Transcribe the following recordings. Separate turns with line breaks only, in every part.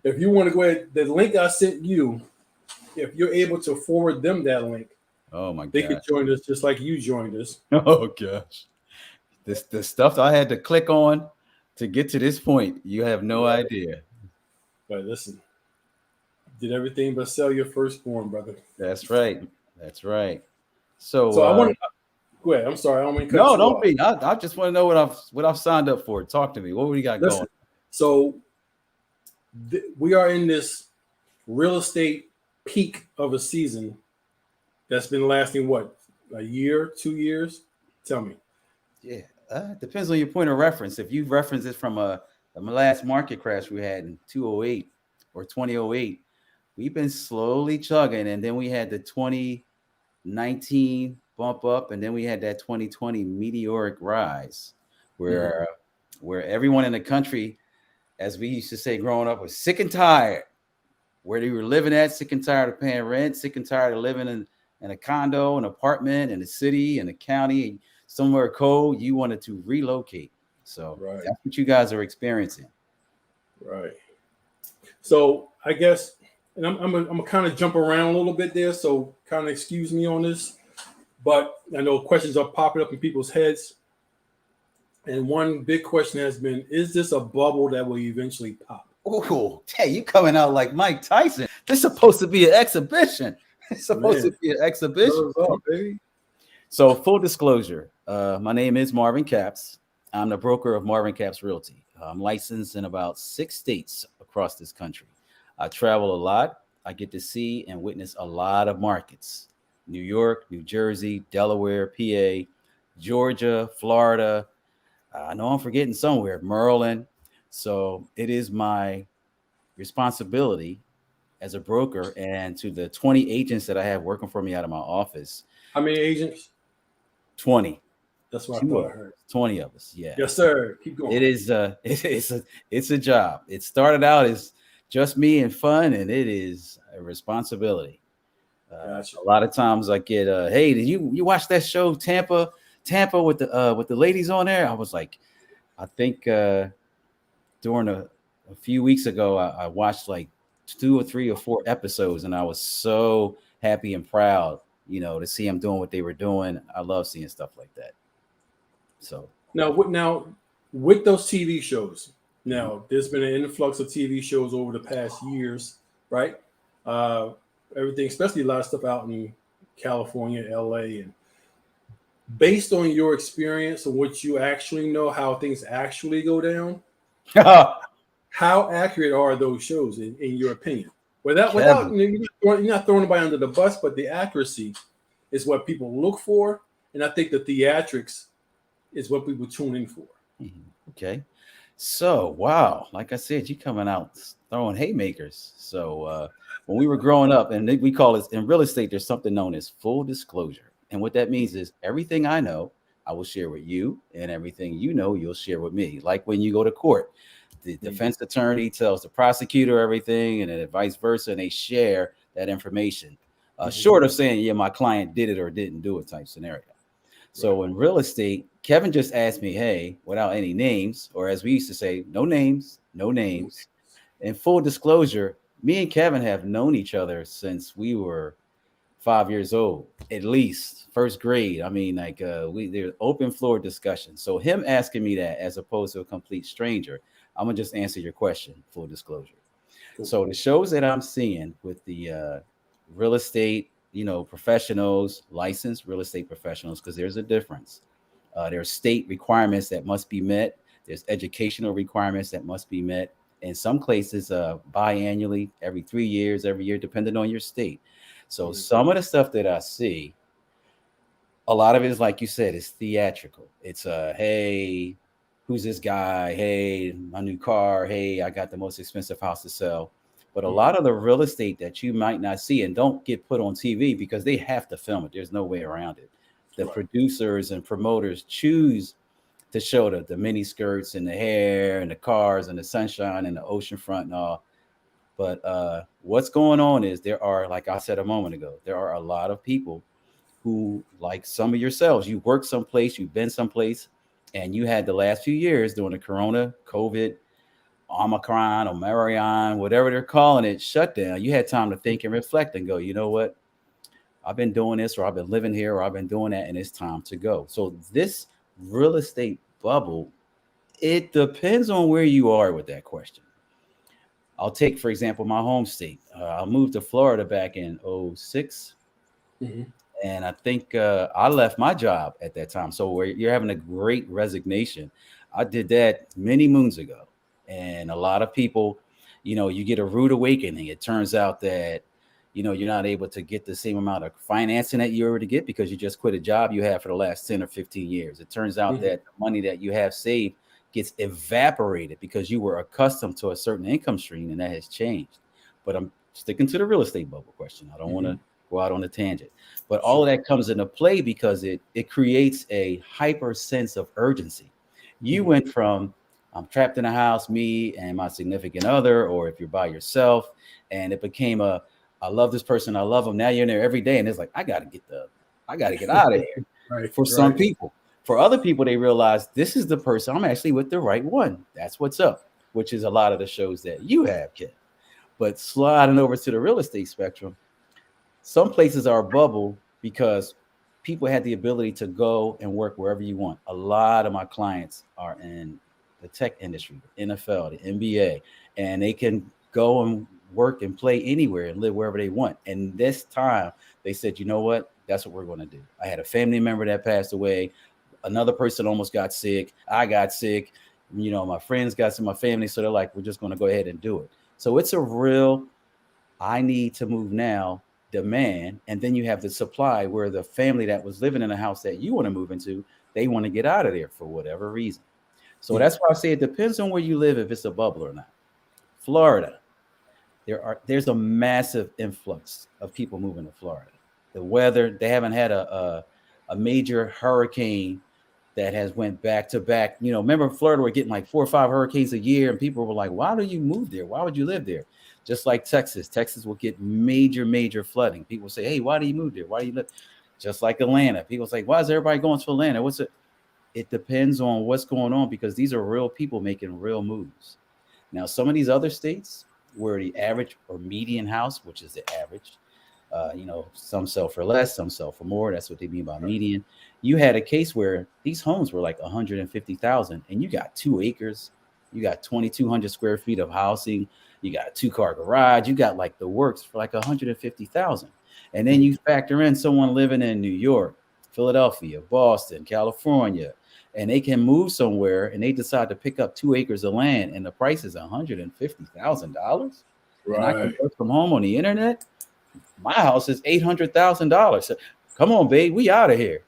If you want to go ahead, the link I sent you, if you're able to forward them that link,
Oh my
they could
gosh.
join us just like you joined us.
Oh gosh. This the stuff I had to click on to get to this point. You have no
Right.
idea.
But listen, did everything but sell your firstborn, brother.
That's right. That's right. So
So I want to go ahead. I'm sorry, I don't mean to cut
no,
you
don't
off.
be. I just want to know what I've signed up for. Talk to me. What we got going?
Listen, so we are in this real estate peak of a season that's been lasting what, a year, 2 years? Tell me.
Yeah, depends on your point of reference. If you reference it from the last market crash we had in 208 or 2008, we've been slowly chugging, and then we had the 2019 bump up, and then we had that 2020 meteoric rise,
Mhm.
where where everyone in the country, as we used to say growing up, was sick and tired where they were living at, sick and tired of paying rent, sick and tired of living in a condo, an apartment, in the city, in the county, somewhere cold. You wanted to relocate. So
Right,
that's what you guys are experiencing.
right. So I guess, and I'm gonna kind of jump around a little bit there, so kind of excuse me on this. But I know questions are popping up in people's heads, and one big question has been: is this a bubble that will eventually pop?
Oh, hey, you coming out like Mike Tyson. This is supposed to be an exhibition. It's supposed to
Man,
be an exhibition.
nerves up, baby.
So, full disclosure, my name is Marvin Capps. I'm the broker of Marvin Capps Realty. I'm licensed in about 6 states across this country. I travel a lot. I get to see and witness a lot of markets: New York, New Jersey, Delaware, PA, Georgia, Florida. I know I'm forgetting somewhere, Maryland. So, it is my responsibility as a broker and to the 20 agents that I have working for me out of my office.
How many agents?
20.
That's what I
Two
thought
of
I heard.
20 of us. Yeah.
Yes, sir. Keep going.
It is it's a job. It started out as just me and fun, and it is a responsibility.
Gotcha.
A lot of times I get hey, did you watch that show Tampa with the ladies on there? I was like, I think during a few weeks ago I watched like 2 or 3 or 4 episodes, and I was so happy and proud, to see them doing what they were doing. I love seeing stuff like that. So
With those TV shows,
mhm.
now there's been an influx of TV shows over the past years, right? Uh, Everything, especially a lot of stuff out in California, LA, and based on your experience and what you actually know, how things actually go down, how accurate are those shows in your opinion? Without
Kevin.
you're not throwing anybody under the bus, but the accuracy is what people look for, and I think the theatrics is what people tune in for.
Mhm. Okay. So, wow, like I said, you coming out throwing haymakers. So, when we were growing up, and we call it in real estate, there's something known as full disclosure. And what that means is everything I know, I will share with you, and everything you know, you'll share with me. Like when you go to court, the
Mhm.
defense attorney tells the prosecutor everything, and then vice versa, and they share that information.
Mhm.
Short of saying, yeah, my client did it or didn't do it type scenario.
Right.
So in real estate, Kevin just asked me, hey, without any names, or as we used to say, no names, no
No.
names. In full disclosure, me and Kevin have known each other since we were 5 years old, at least first grade. I mean, like there's open floor discussion. So him asking me that as opposed to a complete stranger, I'm gonna just answer your question, full disclosure.
Cool.
So the shows that I'm seeing with the real estate, professionals, licensed real estate professionals, because there's a difference. There's state requirements that must be met. There's educational requirements that must be met. In some places, biannually, every 3 years, every year, depending on your state. So
Mhm.
some of the stuff that I see, a lot of it is like you said, it's theatrical. It's hey, who's this guy? Hey, my new car. Hey, I got the most expensive house to sell. But a
Mhm.
lot of the real estate that you might not see and don't get put on TV because they have to film it. There's no way around it. The
Right.
producers and promoters choose to show the mini skirts and the hair and the cars and the sunshine and the ocean front and all. But what's going on is there are, like I said a moment ago, there are a lot of people who, like some of yourselves, you work someplace, you've been someplace, and you had the last few years during the Corona, COVID, Omicron or Marion, whatever they're calling it, shutdown, you had time to think and reflect and go, you know what? I've been doing this, or I've been living here, or I've been doing that, and it's time to go. So this real estate bubble, it depends on where you are with that question. I'll take, for example, my home state. I moved to Florida back in '06.
Mhm.
And I think I left my job at that time. So where you're having a great resignation, I did that many moons ago. And a lot of people, you get a rude awakening. It turns out that, you're not able to get the same amount of financing that you were to get because you just quit a job you had for the last 10 or 15 years. It turns out
Mhm.
that the money that you have saved gets evaporated because you were accustomed to a certain income stream and that has changed. But I'm sticking to the real estate bubble question. I don't want
Mhm.
to go out on a tangent. But all of
Sure.
that comes into play because it creates a hyper sense of urgency. You
Mhm.
went from I'm trapped in a house, me and my significant other, or if you're by yourself, and it became a I love this person, I love them. Now you're in there every day, and it's like I gotta get out of here.
Right.
For some
Right.
people, for other people, they realize this is the person I'm actually with the right one. That's what's up, which is a lot of the shows that you have, Ken. But sliding over to the real estate spectrum, some places are a bubble because people had the ability to go and work wherever you want. A lot of my clients are in the tech industry, the NFL, the NBA, and they can go and work and play anywhere and live wherever they want. And this time they said, you know what? That's what we're going to do. I had a family member that passed away. Another person almost got sick. I got sick. My friends got some of my family. So they're like, we're just going to go ahead and do it. So it's a real I need to move now demand. And then you have the supply where the family that was living in a house that you want to move into, they want to get out of there for whatever reason. So
Yeah.
that's why I say it depends on where you live, if it's a bubble or not. Florida, there's a massive influx of people moving to Florida. The weather, they haven't had a major hurricane that has went back to back. Remember Florida were getting like 4 or 5 hurricanes a year, and people were like, "Why do you move there? Why would you live there?" Just like Texas, Texas will get major flooding. People say, "Hey, why do you move there? Why do you live?" Just like Atlanta, people say, "Why is everybody going to Atlanta? What's it?" It depends on what's going on because these are real people making real moves. Now, some of these other states where the average or median house, which is the average, some sell for less, some sell for more. That's what they mean by median. You had a case where these homes were like 150,000, and you got 2 acres, you got 2,200 square feet of housing, you got a 2-car garage, you got like the works for like 150,000, and then
Mhm.
you factor in someone living in New York, Philadelphia, Boston, California, and they can move somewhere and they decide to pick up 2 acres of land and the price is $150,000 and I can
Right.
work from home on the internet. My house is $800,000. So, come on, babe, we out of here.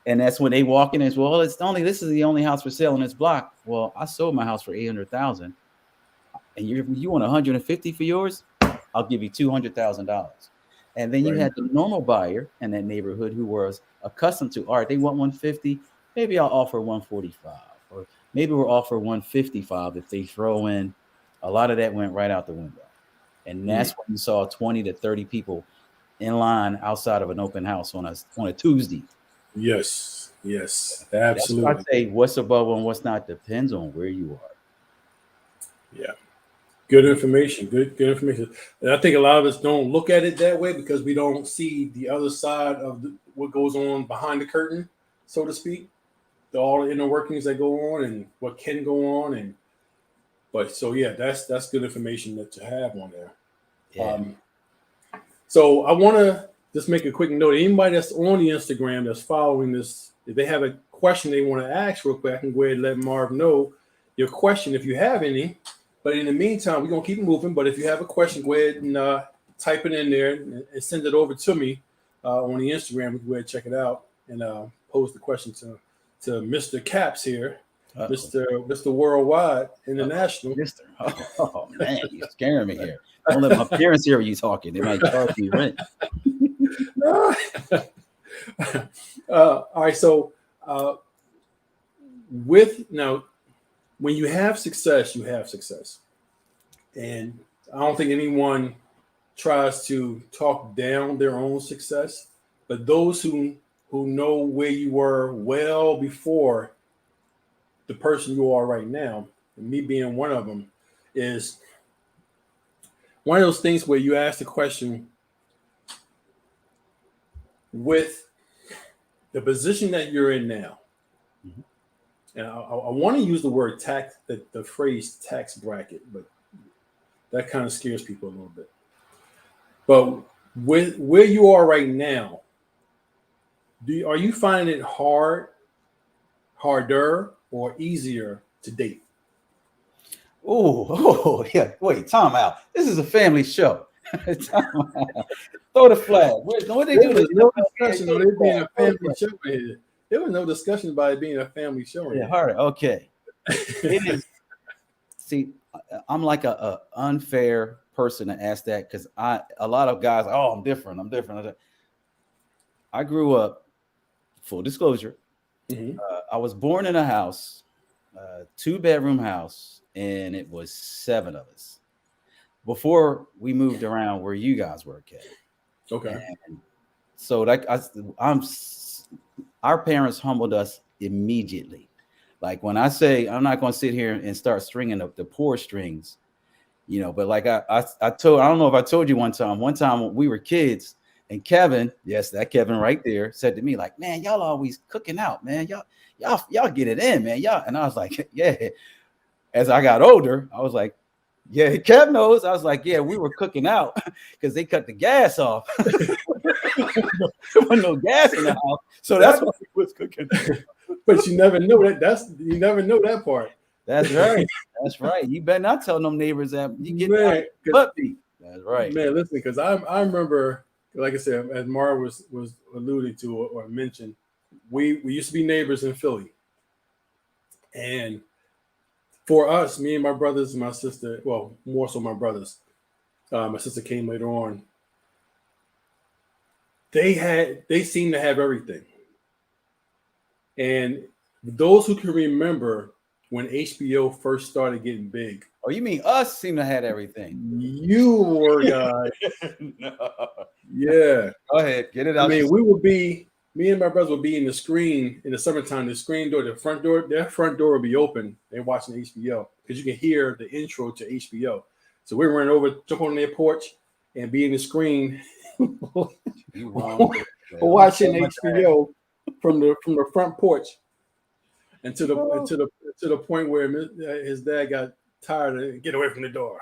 And that's when they walk in as well. This is the only house for sale in this block. Well, I sold my house for 800,000, and you want 150 for yours? I'll give you $200,000. And then you
Right.
had the normal buyer in that neighborhood who was accustomed to, all right, they want 150. Maybe I'll offer 145, or maybe we'll offer 155 if they throw in. A lot of that went right out the window. And
Mm.
that's when you saw 20 to 30 people in line outside of an open house on a Tuesday.
Yes. Yes.
That's why I
Absolutely.
say what's above and what's not depends on where you are.
Yeah. Good information. Good information. And I think a lot of us don't look at it that way because we don't see the other side of what goes on behind the curtain, so to speak. All the inner workings that go on and what can go on. And but so yeah, that's good information to have on there.
Yeah.
So I want to just make a quick note. Anybody that's on the Instagram that's following this, if they have a question they want to ask real quick, I can go ahead and let Marv know your question if you have any. But in the meantime, we're gonna keep it moving. But if you have a question, go ahead and type it in there and send it over to me on the Instagram. We can go ahead and check it out and pose the question to Mr. Capps here,
Uh-oh.
Mr. Worldwide
Uh-oh.
International.
Mister. Oh, man, you're scaring me here. Don't let my parents hear you talking. They might charge me rent.
All right. So, uh, with now, when you have success, you have success, and I don't think anyone tries to talk down their own success. But those who know where you were well before the person you are right now, and me being one of them, is one of those things where you ask the question with the position that you're in now.
Mhm.
And I want to use the word tax, the phrase tax bracket, but that kind of scares people a little bit. But with where you are right now, are you finding it harder, or easier to date?
Oh, yeah. Wait, time out. This is a family show. Throw the flag. What they
There
do?
was
They
no
okay,
discussion
throw
on
the
it being
flag.
a
Throw the
family
flag.
show in here. There was no discussion about it being a family show in
Yeah, hard. Okay.
here.
It is. See, I'm like a unfair person to ask that because a lot of guys. Oh, I'm different. I'm different. I grew up. Full disclosure.
Mhm.
I was born in a house, 2-bedroom house, and it was 7 of us. Before we moved around where you guys were, Kev.
Okay.
And so like I'm our parents humbled us immediately. Like when I say I'm not going to sit here and start stringing up the poor strings, but like I told, I don't know if I told you one time when we were kids, and Kevin, yes, that Kevin right there, said to me, like, man, y'all always cooking out, man. Y'all get it in, man. Y'all. And I was like, yeah. As I got older, I was like, yeah, Kev knows. I was like, yeah, we were cooking out because they cut the gas off. There wasn't no gas in the house. So that's why we was cooking.
But you never know that. You never know that part.
That's right. That's right. You better not tell them neighbors that you get
Man,
butt beat. That's right.
man, listen, because I remember, like I said, as Mar was alluding to or mentioned, we used to be neighbors in Philly, and for us, me and my brothers and my sister, well, more so my brothers, my sister came later on. They seemed to have everything, and those who can remember when HBO first started getting big,
Oh, you mean us seem to have everything?
you were guys,
No.
yeah.
Go ahead, get it
I
out.
mean, me and my brothers would be in the screen in the summertime. The screen door, their front door would be open. They're watching HBO because you can hear the intro to HBO. So we run over, jump on their porch, and be in the screen
You wrong.
watching HBO from the front porch, and to the point where his dad got tired and get away from the door.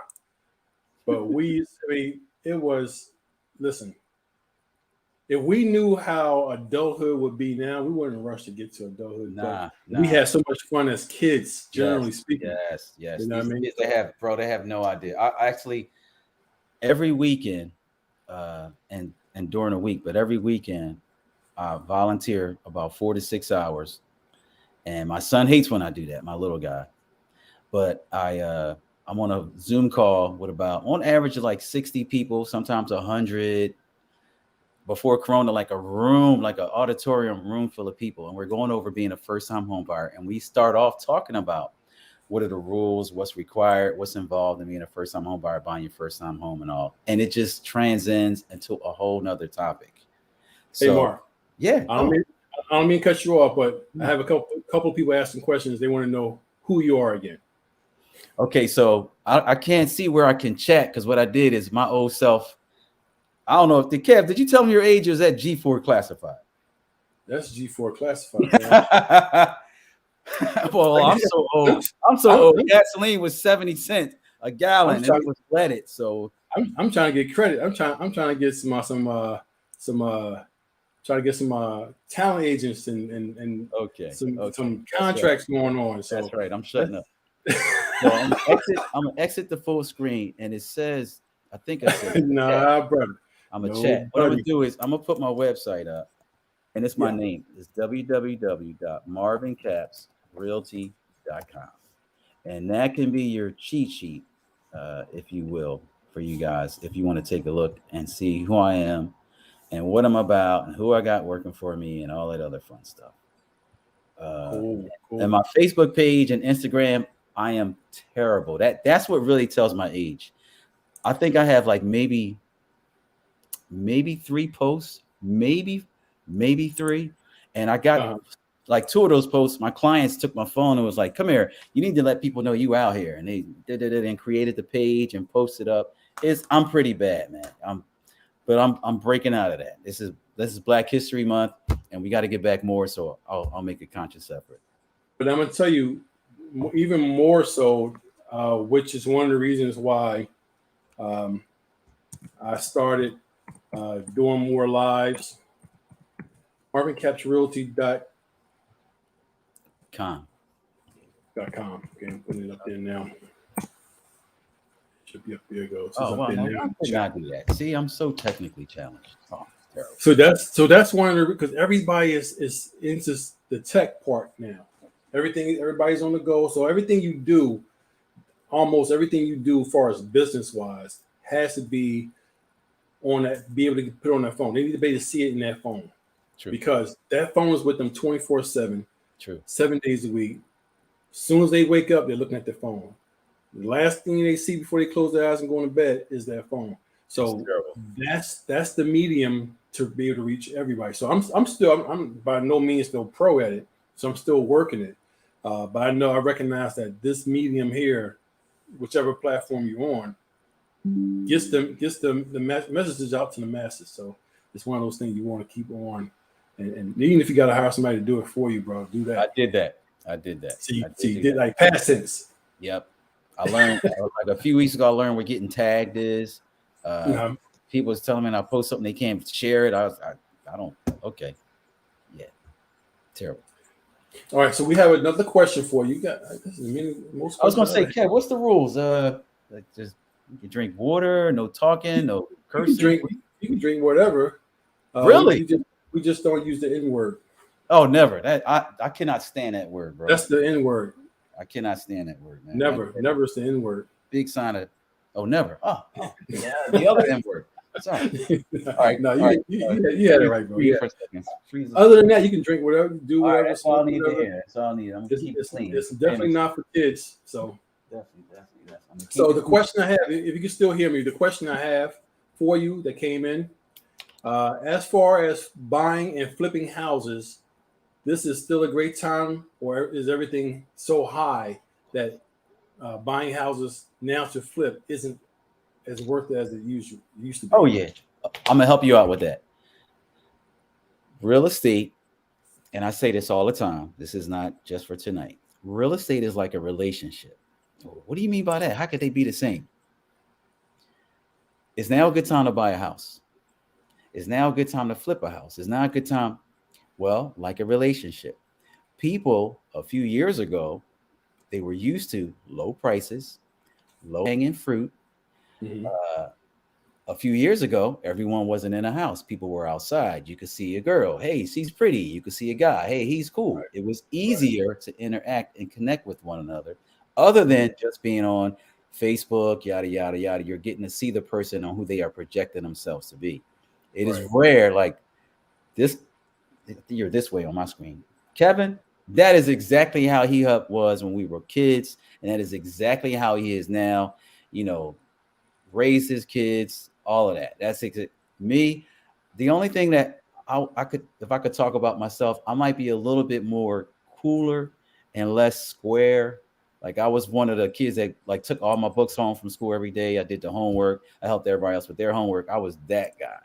But I mean, it was, listen, if we knew how adulthood would be now, we wouldn't rush to get to adulthood.
Nah.
We had so much fun as kids, generally speaking.
Yes.
You know what I
These
mean?
kids, they have no idea. I actually every weekend, and during the week, but every weekend, I volunteer about 4 to 6 hours. And my son hates when I do that, my little guy. But I'm on a Zoom call with about on average like 60 people, sometimes 100. Before Corona, like an auditorium room full of people, and we're going over being a first-time home buyer, and we start off talking about what are the rules, what's required, what's involved in being a first-time home buyer, buying your first-time home, and all, and it just transcends into a whole nother topic.
Hey,
So,
Mark,
yeah,
I don't mean to cut you off, but I have a couple of people asking questions. They want to know who you are again.
okay. So I can't see where I can chat because what I did is my old self. I don't know if Kev, did you tell me your age or is that G4 classified?
That's G4 classified, man.
Well, I'm so old. I'm so old. Gasoline was 70 cents a gallon and it was leaded. So
I'm trying to get credit. I'm trying to get trying to get some talent agents and some contracts going on. So
that's right. I'm shutting up. So I'm gonna exit the full screen, and it says, I think I said,
nah, brother.
I'm gonna chat. What I'm gonna do is I'm gonna put my website up, and it's my name. It's www.marvincappsrealty.com, and that can be your cheat sheet, if you will, for you guys, if you want to take a look and see who I am and what I'm about and who I got working for me and all that other fun stuff.
Cool.
And my Facebook page and Instagram, I am terrible. That's what really tells my age. I think I have like maybe 3 posts, maybe 3, and I got like 2 of those posts, my clients took my phone and was like, come here, you need to let people know you out here. And they did it and created the page and posted up. I'm pretty bad, man. I'm breaking out of that. This is Black History Month, and we got to get back more. So I'll make a conscious effort.
But I'm gonna tell you, even more so, which is one of the reasons why I started doing more lives.
MarvinCappsRealty.com.
Okay, I'm putting it up there now. Should be up there. Goes.
Oh, well, no, I could not do that. See, I'm so technically challenged. Oh,
so that's one of the, because everybody is into the tech part now. Everybody's on the go. So everything you do, almost everything you do, as far as business wise, has to be on that. Be able to put it on that phone. They need to be able to see it in that phone.
True.
Because that phone is with them 24/7.
True. 7
days a week. As soon as they wake up, they're looking at their phone. The last thing they see before they close their eyes and go to bed is their phone. So that's the medium to be able to reach everybody. So I'm by no means still pro at it. So I'm still working it. But I recognize that this medium here, whichever platform you're on, gets the messages out to the masses. So it's one of those things you want to keep on. And even if you got to hire somebody to do it for you, bro, do that.
I did that.
So you did like past tense.
Yep. I learned like a few weeks ago. I learned what getting tagged is. People was telling me when I post something they can't share it. I don't. Okay. Yeah. Terrible.
All right. So we have another question for you.
I was gonna say, Kev, what's the rules? Like just you drink water, no talking, no cursing.
You can drink whatever.
Really?
We just don't use the N word.
Oh, never. That I cannot stand that word, bro.
That's the N word.
I cannot stand that word, man.
Never is the N word.
Big sign of never. Oh yeah, the other N word. Sorry. All right.
No, you had it right, bro. Yeah.
For
Other than that, you can drink whatever, do whatever.
Right, that's all I need to hear. That's all I need. I'm gonna keep it clean.
It's definitely not for kids. So
definitely.
So the question I have, if you can still hear me, the question I have for you that came in, as far as buying and flipping houses, this is still a great time, or is everything so high that buying houses now to flip isn't as worth it as it used to be?
Oh yeah, I'm gonna help you out with that. Real estate, and I say this all the time. This is not just for tonight. Real estate is like a relationship. What do you mean by that? How could they be the same? Is now a good time to buy a house? Is now a good time to flip a house? Is now a good time? Well, like a relationship. People a few years ago, they were used to low prices, low hanging fruit.
Mm-hmm.
A few years ago, everyone wasn't in a house. People were outside. You could see a girl. Hey, she's pretty. You could see a guy. Hey, he's cool. Right. It was easier to interact and connect with one another, other than just being on Facebook, yada, yada, yada. You're getting to see the person on who they are projecting themselves to be. It is rare, like this. You're this way on my screen. Kevin, that is exactly how he was when we were kids. And that is exactly how he is now. Raised his kids, all of that. That's me. The only thing that I could, if I could talk about myself, I might be a little bit more cooler and less square. Like I was one of the kids that like took all my books home from school every day. I did the homework. I helped everybody else with their homework. I was that guy.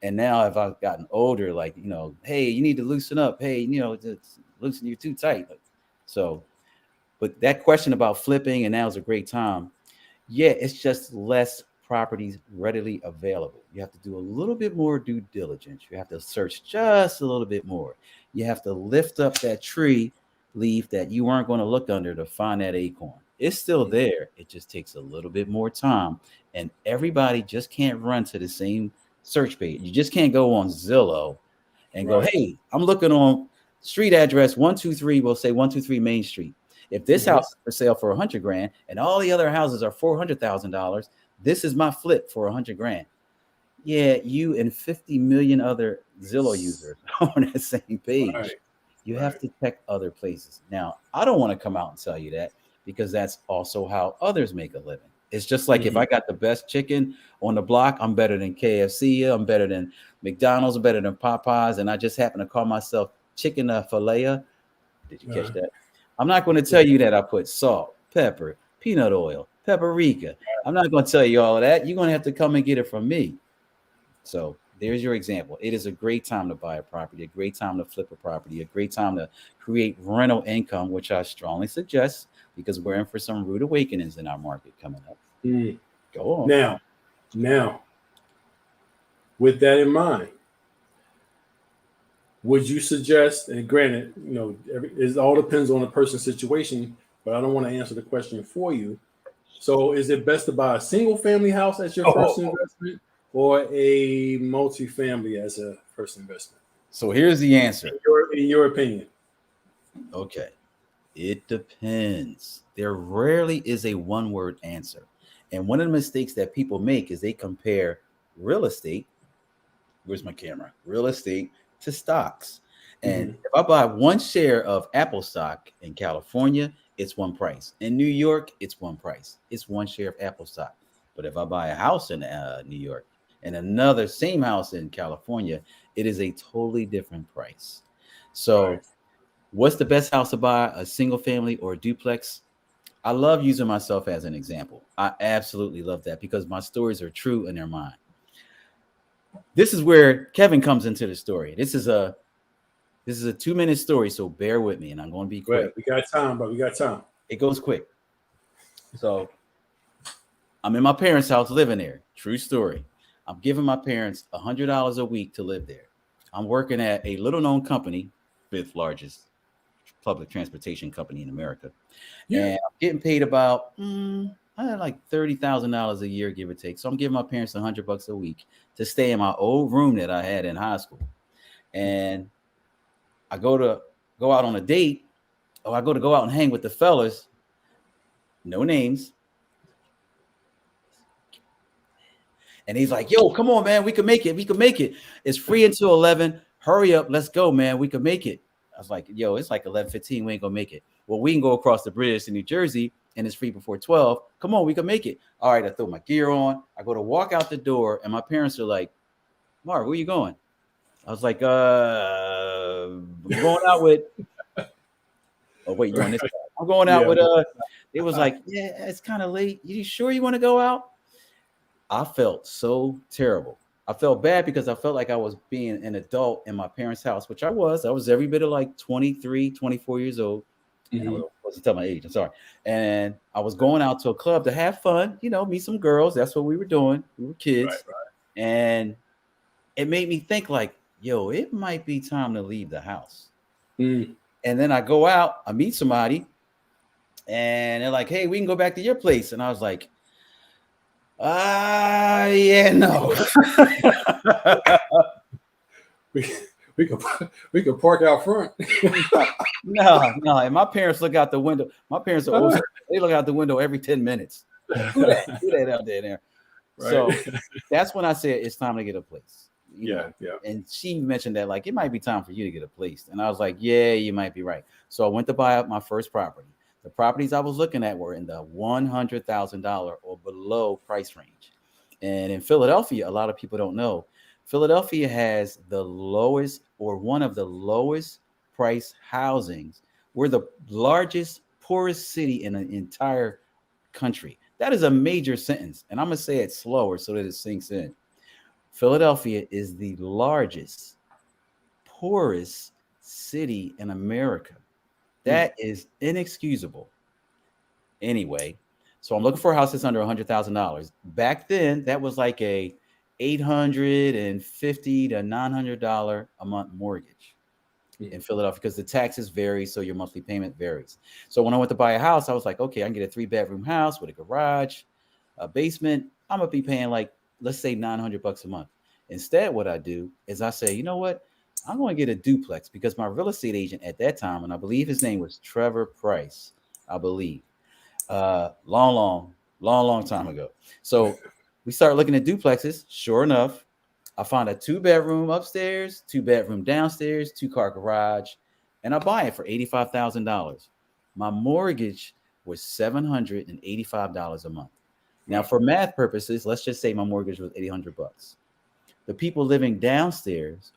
And now if I've gotten older, like, hey, you need to loosen up. Hey, it's loosen, you're too tight. So, but that question about flipping and now is a great time. Yeah, it's just less properties readily available. You have to do a little bit more due diligence. You have to search just a little bit more. You have to lift up that tree leaf that you weren't going to look under to find that acorn. It's still there. It just takes a little bit more time. And everybody just can't run to the same search page. You just can't go on Zillow and go, hey, I'm looking on street address 123. We'll say 123 Main Street. If this house is for sale for $100,000 and all the other houses are $400,000, this is my flip for $100,000. Yeah, you and 50 million other Zillow users are on that same page. You have to check other places. Now, I don't want to come out and tell you that because that's also how others make a living. It's just like if I got the best chicken on the block, I'm better than KFC, I'm better than McDonald's, I'm better than Popeyes, and I just happen to call myself Chicken Filet. Did you catch that? I'm not going to tell you that I put salt, pepper, peanut oil, paprika. I'm not going to tell you all of that. You're going to have to come and get it from me. So there's your example. It is a great time to buy a property, a great time to flip a property, a great time to create rental income, which I strongly suggest because we're in for some rude awakenings in our market coming up. Go on.
Now, with that in mind, would you suggest, and granted, it all depends on the person's situation, but I don't want to answer the question for you. So is it best to buy a single family house as your first investment or a multifamily as a first investment?
So here's the answer.
In your opinion.
Okay. It depends. There rarely is a one-word answer. And one of the mistakes that people make is they compare real estate. Where's my camera? Real estate to stocks. And if I buy one share of Apple stock in California, it's one price. In New York, it's one price. It's one share of Apple stock. But if I buy a house in New York and another same house in California, it is a totally different price. So what's the best house to buy, a single family or a duplex? I love using myself as an example. I absolutely love that because my stories are true in their mind. This is where Kevin comes into the story. This is a 2-minute story, so bear with me, and I'm going to be quick.
Right. We got time, but we got time.
It goes quick. So I'm in my parents' house living there. True story. I'm giving my parents $100 a week to live there. I'm working at a little-known company, 5th largest public transportation company in America. Yeah. And I'm getting paid about like $30,000 a year, give or take. So I'm giving my parents $100 a week to stay in my old room that I had in high school. And I go out on a date, or I go out and hang with the fellas. No names. And he's like, yo, come on, man. We can make it. We can make it. It's free until 11. Hurry up. Let's go, man. We can make it. I was like, yo, it's like 11:15. We ain't going to make it. Well, we can go across the bridge to New Jersey, and it's free before 12. Come on, we can make it. All right, I throw my gear on. I go to walk out the door, and my parents are like, Marv, where you going? I was like, I'm going out with – oh, wait, you're on this side. I'm going out with – it was like, yeah, it's kind of late. You sure you want to go out? I felt so terrible. I felt bad because I felt like I was being an adult in my parents' house, which I was. I was every bit of like 23, 24 years old. I wasn't telling my age. I'm sorry. And I was going out to a club to have fun, meet some girls. That's what we were doing. We were kids. Right. And it made me think like, yo, it might be time to leave the house. And then I go out, I meet somebody, and they're like, hey, we can go back to your place. And I was like, yeah, no.
we could park out front.
No. And my parents look out the window. My parents are old. They look out the window every 10 minutes. Do that out there. Right. So that's when I said it's time to get a place.
Yeah.
And she mentioned that like it might be time for you to get a place. And I was like, yeah, you might be right. So I went to buy up my first property. The properties I was looking at were in the $100,000 or below price range. And in Philadelphia, a lot of people don't know, Philadelphia has the lowest or one of the lowest price housings. We're the largest, poorest city in the entire country. That is a major sentence. And I'm going to say it slower so that it sinks in. Philadelphia is the largest, poorest city in America. That is inexcusable. Anyway, so I'm looking for a house that's under $100,000. Back then, that was like a $850 to $900 a month mortgage in Philadelphia because the taxes vary, so your monthly payment varies. So when I went to buy a house, I was like, okay, I can get a 3-bedroom house with a garage, a basement. I'm gonna be paying like, let's say $900 a month. Instead, what I do is I say, you know what? I'm going to get a duplex because my real estate agent at that time, and I believe his name was Trevor Price, I believe, long time ago. So we started looking at duplexes. Sure enough, I found a 2-bedroom upstairs, 2-bedroom downstairs, 2-car garage, and I buy it for $85,000. My mortgage was $785 a month. Now, for math purposes, let's just say my mortgage was $800. The people living downstairs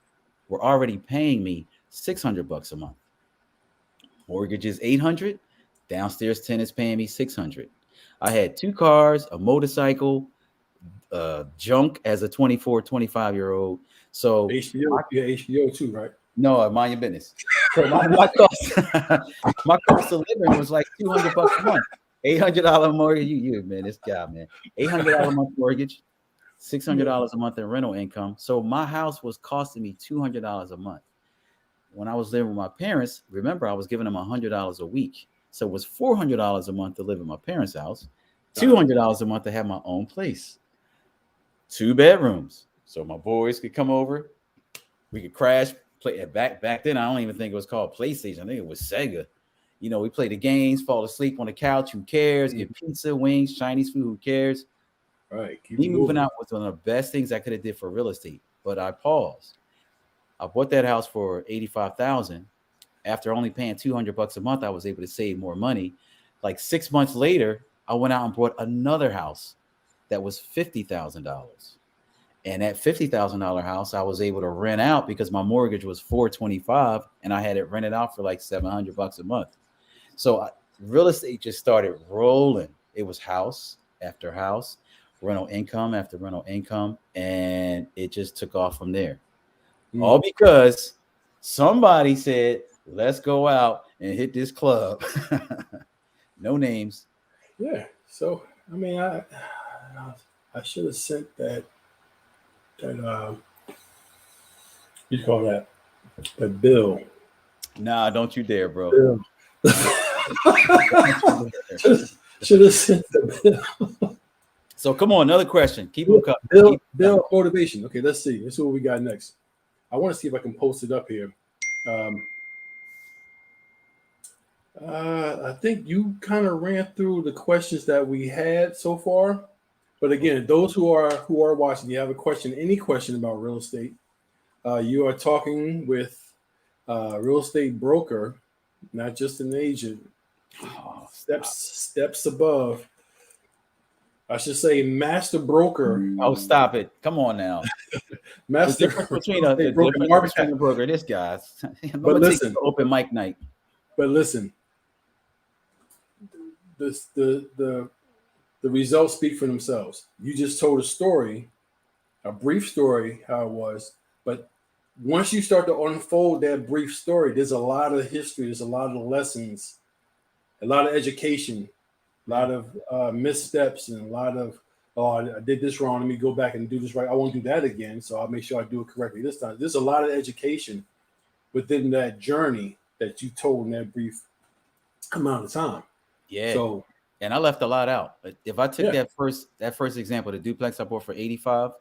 were already paying me $600 a month. Mortgage is $800. Downstairs tenants paying me $600. I had 2 cars, a motorcycle, junk as a 24, 25-year-old. So
HBO, yeah, HBO too, right?
no, mind your business. So my cost, my cost of living was like $200 a month. $800 mortgage. You man, this guy, man. $800 a month mortgage, $600 a month in rental income. So my house was costing me $200 a month. When I was living with my parents, remember I was giving them $100 a week. So it was $400 a month to live in my parents' house, $200 a month to have my own place. 2 bedrooms. So my boys could come over. We could crash, play it back then. I don't even think it was called PlayStation. I think it was Sega. You know, we play the games, fall asleep on the couch. Who cares? Get pizza, wings, Chinese food. Who cares?
Right.
Me moving out was one of the best things I could have did for real estate. But I paused. I bought that house for $85,000. After only paying $200 a month, I was able to save more money. Like 6 months later, I went out and bought another house that was $50,000. And that $50,000 house, I was able to rent out because my mortgage was $425, and I had it rented out for like $700 a month. So real estate just started rolling. It was house after house, rental income after rental income, and it just took off from there. All because somebody said, let's go out and hit this club. No names.
Yeah. So I mean, I should have sent that you call that bill.
Nah, don't you dare, bro.
Bill. Should have sent the bill.
So come on, another question. Keep them
coming. Bill motivation. Okay, let's see. Let's see what we got next. I want to see if I can post it up here. I think you kind of ran through the questions that we had so far. But again, those who are watching, you have a question, any question about real estate, you are talking with a real estate broker, not just an agent. Steps above. I should say master broker.
Oh, stop it. Come on now.
Master
the difference between a broker. This guy.
But listen,
open mic night.
But listen, the results speak for themselves. You just told a story, a brief story, how it was. But once you start to unfold that brief story, there's a lot of history, there's a lot of lessons, a lot of education, a lot of missteps, and a lot of, oh, I did this wrong. Let me go back and do this right. I won't do that again. So I'll make sure I do it correctly this time. There's a lot of education within that journey that you told in that brief amount of time.
Yeah. So, and I left a lot out. If I took that first example, the duplex I bought for $85,000,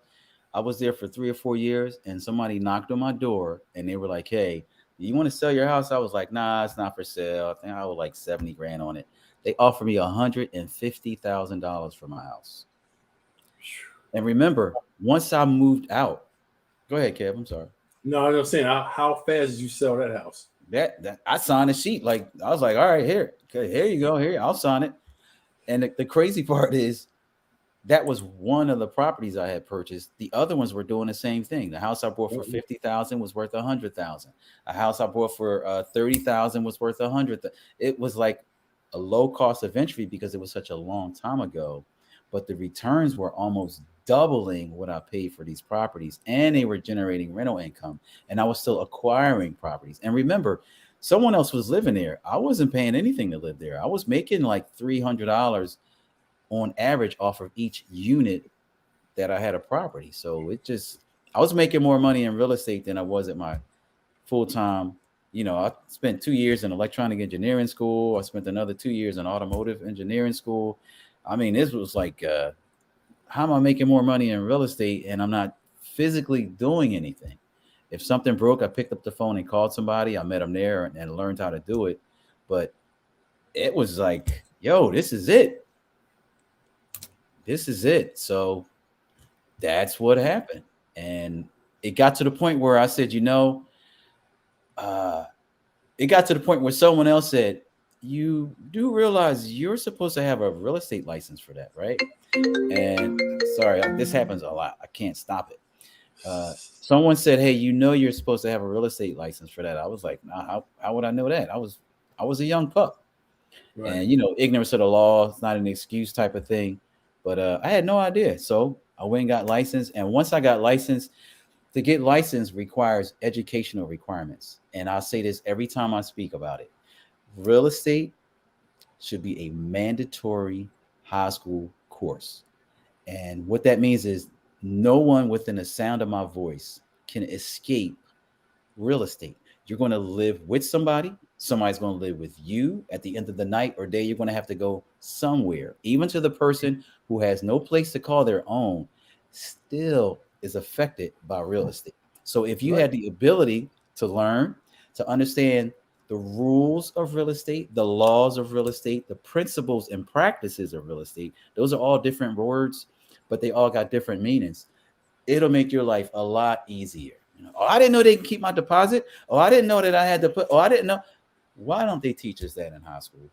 I was there for 3 or 4 years, and somebody knocked on my door, and they were like, "Hey, you want to sell your house?" I was like, "Nah, it's not for sale. I think I owe like $70,000 on it." They offered me $150,000 for my house. And remember, once I moved out, go ahead, Kev. I'm sorry.
No, I'm saying, how fast did you sell that house?
That I signed a sheet. Like I was like, all right, here you go. Here, I'll sign it. And the crazy part is that was one of the properties I had purchased. The other ones were doing the same thing. The house I bought for $50,000 was worth $100,000. A house I bought for $30,000 was worth $100,000. It was like a low cost of entry because it was such a long time ago, but the returns were almost doubling what I paid for these properties, and they were generating rental income, and I was still acquiring properties. And remember, someone else was living there. I wasn't paying anything to live there. I was making like $300 on average off of each unit that I had a property. So I was making more money in real estate than I was at my full-time. You know, I spent 2 years in electronic engineering school. I spent another 2 years in automotive engineering school. I mean, this was like, how am I making more money in real estate and I'm not physically doing anything? If something broke, I picked up the phone and called somebody. I met them there and learned how to do it. But it was like, yo, this is it. This is it. So that's what happened. And it got to the point where I said, it got to the point where someone else said, you do realize you're supposed to have a real estate license for that, right? And sorry, this happens a lot. I can't stop it. Someone said, hey, you're supposed to have a real estate license for that. I was like, nah, how would I know that? I was I was a young pup.
Right.
And ignorance of the law is not an excuse type of thing. But I had no idea. So I went and got licensed. And once I got licensed, to get licensed requires educational requirements. And I'll say this every time I speak about it. Real estate should be a mandatory high school course. And what that means is no one within the sound of my voice can escape real estate. You're going to live with somebody. Somebody's going to live with you at the end of the night or day. You're going to have to go somewhere. Even to the person who has no place to call their own, still is affected by real estate. So if you had the ability to learn, to understand the rules of real estate, the laws of real estate, the principles and practices of real estate, those are all different words, but they all got different meanings. It'll make your life a lot easier. Oh, I didn't know they can keep my deposit. Oh, I didn't know that I had to put. Oh, I didn't know. Why don't they teach us that in high school?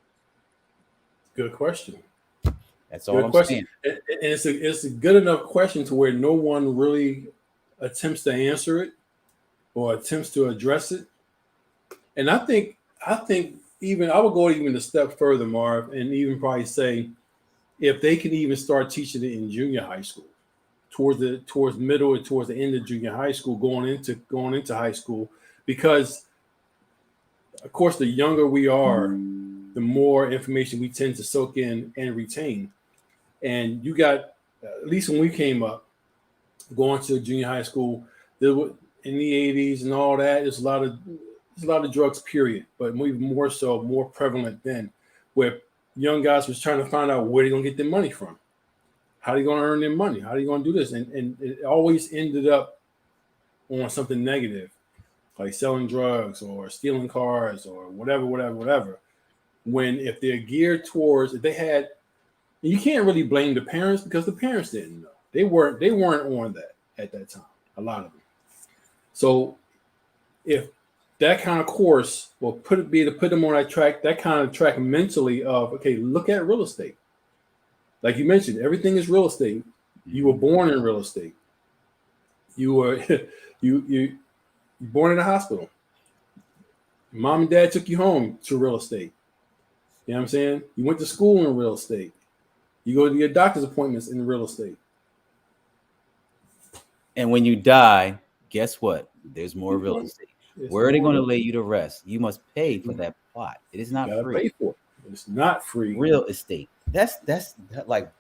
Good question.
That's all
Good
I'm
question.
saying.
And it's a good enough question to where no one really attempts to answer it or attempts to address it. And I think even I would go even a step further, Marv, and even probably say if they can even start teaching it in junior high school, towards middle or towards the end of junior high school, going into high school, because of course the younger we are, the more information we tend to soak in and retain. And you got, at least when we came up, going to junior high school, there were, in the 80s and all that, there's a lot of drugs, period. But more prevalent then, where young guys was trying to find out where they're gonna get their money from. How are they gonna earn their money? How are they gonna do this? And it always ended up on something negative, like selling drugs or stealing cars or whatever. When if they're geared towards, if they had, you can't really blame the parents because the parents didn't know. They weren't on that at that time. A lot of them. So if that kind of course will be able to put them on that kind of track mentally of, okay, look at real estate. Like you mentioned, everything is real estate. You were born in real estate. You were you born in a hospital. Mom and dad took you home to real estate. You know what I'm saying? You went to school in real estate. You go to your doctor's appointments in real estate.
And when you die, guess what? There's more real estate.
It's
Where are they going to
more.
lay you to rest? You must pay for that plot. It is
You
not
gotta
free.
pay for it. It's not free.
Real estate. That's like,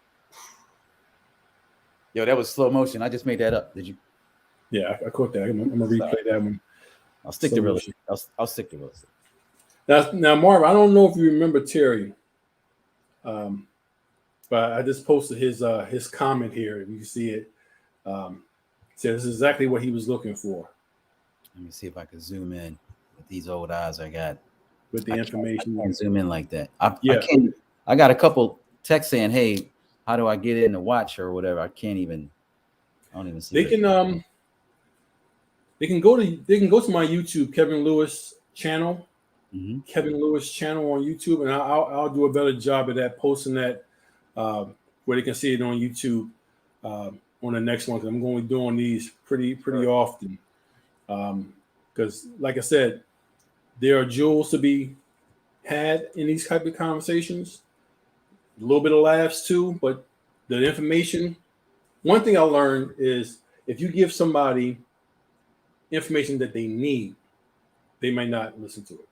yo, that was slow motion. I just made that up. Did you?
Yeah, I caught that. I'm gonna replay that one.
I'll stick to real estate. I'll stick to real estate.
Now, Marv, I don't know if you remember Terry, but I just posted his comment here. If you can see it, says this is exactly what he was looking for
Let me see if I can zoom in with these old eyes I got.
with the information.
I can't zoom in like that. I
Yeah.
can't. I got a couple texts saying, "Hey, how do I get in to watch or whatever?" I don't even see.
They can go to my YouTube Kevin Lewis channel.
Mm-hmm.
Kevin Lewis channel on YouTube, and I'll do a better job of that, posting that where they can see it on YouTube on the next one. Because I'm going to be doing these pretty often. Because, like I said, there are jewels to be had in these type of conversations. A little bit of laughs too, but the information. One thing I learned is if you give somebody information that they need, they may not listen to it.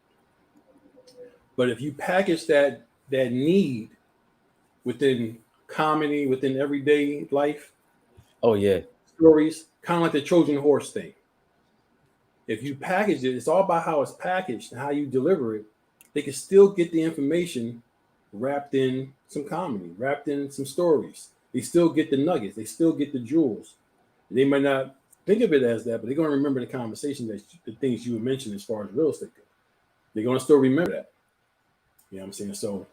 But if you package that need within comedy, within everyday life,
Oh yeah,
stories, kind of like the Trojan horse thing. If you package it, it's all about how it's packaged and how you deliver it. They can still get the information wrapped in some comedy, wrapped in some stories. They still get the nuggets. They still get the jewels. They might not think of it as that, but they're going to remember the conversation, the things you mentioned as far as real estate. They're going to still remember that. You know what I'm saying? So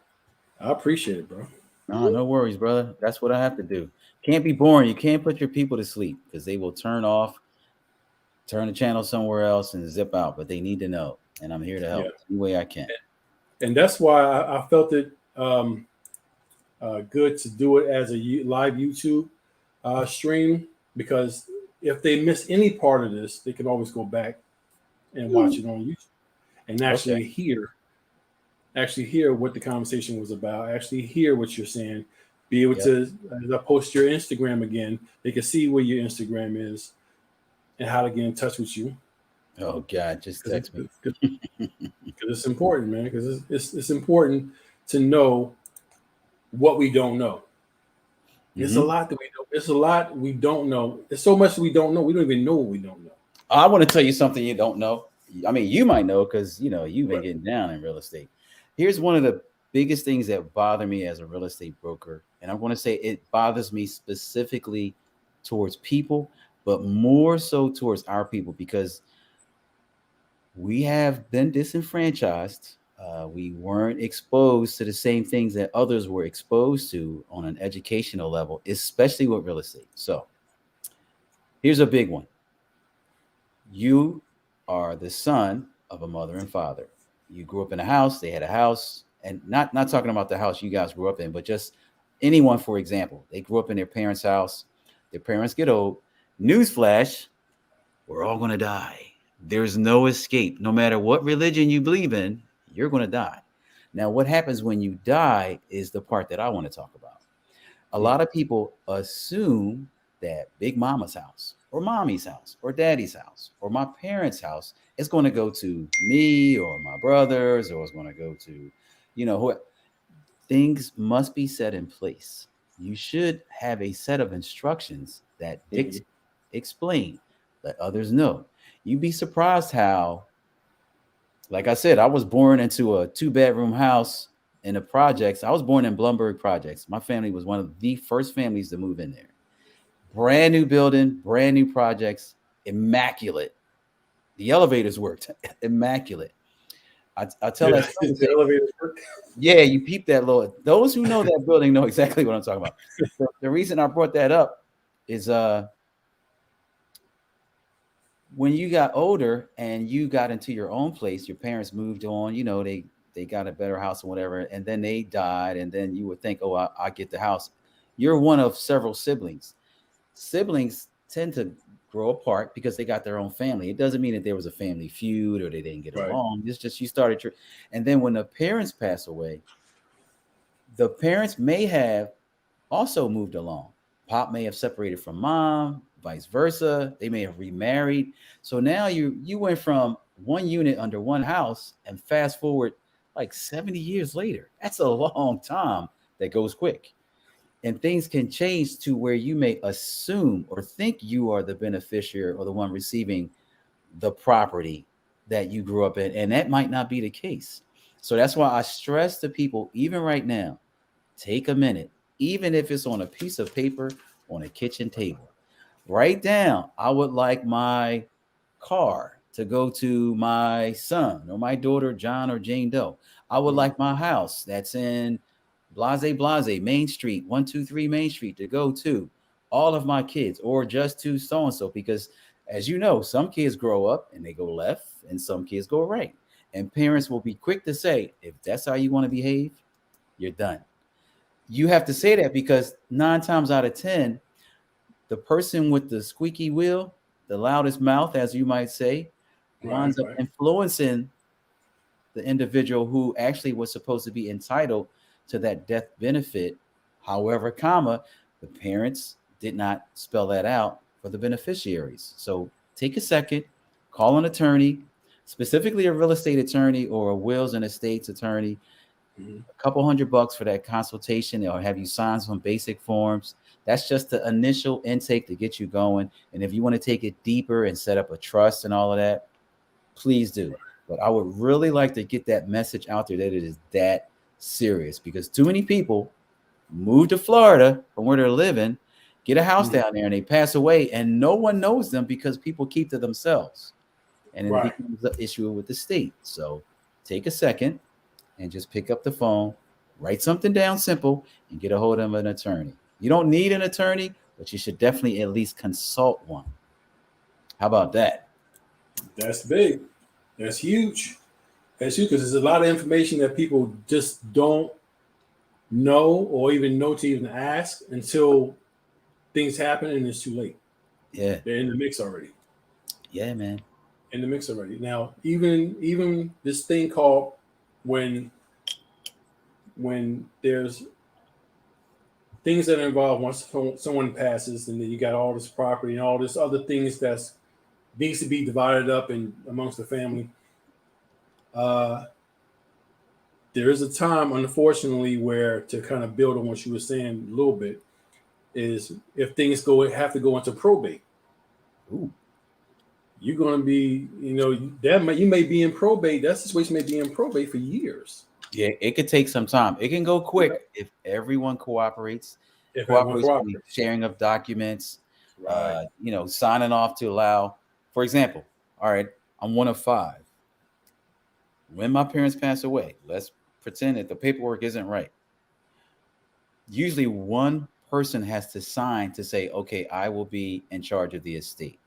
I appreciate it, bro.
no worries, brother. That's what I have to do. Can't be boring. You can't put your people to sleep because they will turn the channel somewhere else, and zip out. But they need to know, and I'm here to help any way I can.
And that's why I felt it good to do it as a live YouTube stream, because if they miss any part of this, they can always go back and watch it on YouTube and actually hear actually hear what the conversation was about, actually hear what you're saying, be able
Yep.
to, as I post your Instagram again, they can see where your Instagram is and how to get in touch with you.
Oh God, just
Because
text me.
it's important, man. Because it's important to know what we don't know. It's a
Hmm.
lot that we don't. It's a lot we don't know. There's so much we don't know. We don't even know what we don't know.
I want to tell you something you don't know. I mean, you might know because you've been
Right.
getting down in real estate. Here's one of the biggest things that bother me as a real estate broker, and I'm going to say it bothers me specifically towards people, but more so towards our people because we have been disenfranchised. We weren't exposed to the same things that others were exposed to on an educational level, especially with real estate. So here's a big one. You are the son of a mother and father. You grew up in a house, they had a house, and not talking about the house you guys grew up in, but just anyone, for example, they grew up in their parents' house, their parents get old. Newsflash, we're all going to die. There's no escape. No matter what religion you believe in, you're going to die. Now, what happens when you die is the part that I want to talk about. A
Mm.
lot of people assume that Big Mama's house or Mommy's house or Daddy's house or my parents' house is going to go to me or my brothers or it's going to go to, who things must be set in place. You should have a set of instructions that
Mhm.
explain, let others know. You'd be surprised how, like I said, I was born into a two-bedroom house in the projects. I was born in Blumberg Projects. My family was one of the first families to move in there. Brand new building, brand new projects, immaculate. The elevators worked, immaculate. I tell that story
Did
and
the
say,
elevators work?
yeah, you peep that little. Those who know that building know exactly what I'm talking about. The reason I brought that up is when you got older and you got into your own place, your parents moved on, they got a better house or whatever, and then they died, and then you would think, oh, I get the house. You're one of several siblings. Siblings tend to grow apart because they got their own family. It doesn't mean that there was a family feud or they didn't get
Right.
along. It's just you started your, and then when the parents pass away, the parents may have also moved along. Pop may have separated from mom, vice versa. They may have remarried. So now you went from one unit under one house and fast forward like 70 years later. That's a long time that goes quick. And things can change to where you may assume or think you are the beneficiary or the one receiving the property that you grew up in. And that might not be the case. So that's why I stress to people, even right now, take a minute, even if it's on a piece of paper on a kitchen table. Write down, I would like my car to go to my son or my daughter, John or Jane Doe. I would
Mhm.
like my house that's in Blase, Main Street, 123 Main Street to go to all of my kids or just to so and so. Because as you know, some kids grow up and they go left and some kids go right. And parents will be quick to say, if that's how you want to behave, you're done. You have to say that because 9 times out of 10, the person with the squeaky wheel, the loudest mouth, as you might say,
Right.
winds up
Right.
influencing the individual who actually was supposed to be entitled to that death benefit. However, the parents did not spell that out for the beneficiaries. So take a second, call an attorney, specifically a real estate attorney or a wills and estates attorney,
Mhm.
a couple $100 for that consultation. They'll have you sign some basic forms. That's just the initial intake to get you going. And if you want to take it deeper and set up a trust and all of that, please do. But I would really like to get that message out there that it is that serious because too many people move to Florida from where they're living, get a house
Mhm.
down there, and they pass away, and no one knows them because people keep to themselves. And then it
Right.
becomes an issue with the state. So take a second and just pick up the phone, write something down simple, and get a hold of an attorney. You don't need an attorney, but you should definitely at least consult one. How about that?
That's big. That's huge. That's huge because there's a lot of information that people just don't know or even know to even ask until things happen and it's too late.
Yeah,
They're in the mix already.
yeah, man.
In the mix already. Now, even this thing called when when there's things that involve once someone passes, and then you got all this property and all this other things that's needs to be divided up in amongst the family. Uh, there is a time, unfortunately, where to kind of build on what you were saying a little bit is if things go have to go into probate.
Ooh.
You're going to be, you may be in probate. That situation may be in probate for years.
Yeah, it could take some time. It can go quick if everyone cooperates.
If everyone
Cooperates with the
cooperates,
sharing of documents,
right?
Signing off to allow, for example, all right, I'm one of five. When my parents pass away, let's pretend that the paperwork isn't right. Usually one person has to sign to say, okay, I will be in charge of the estate.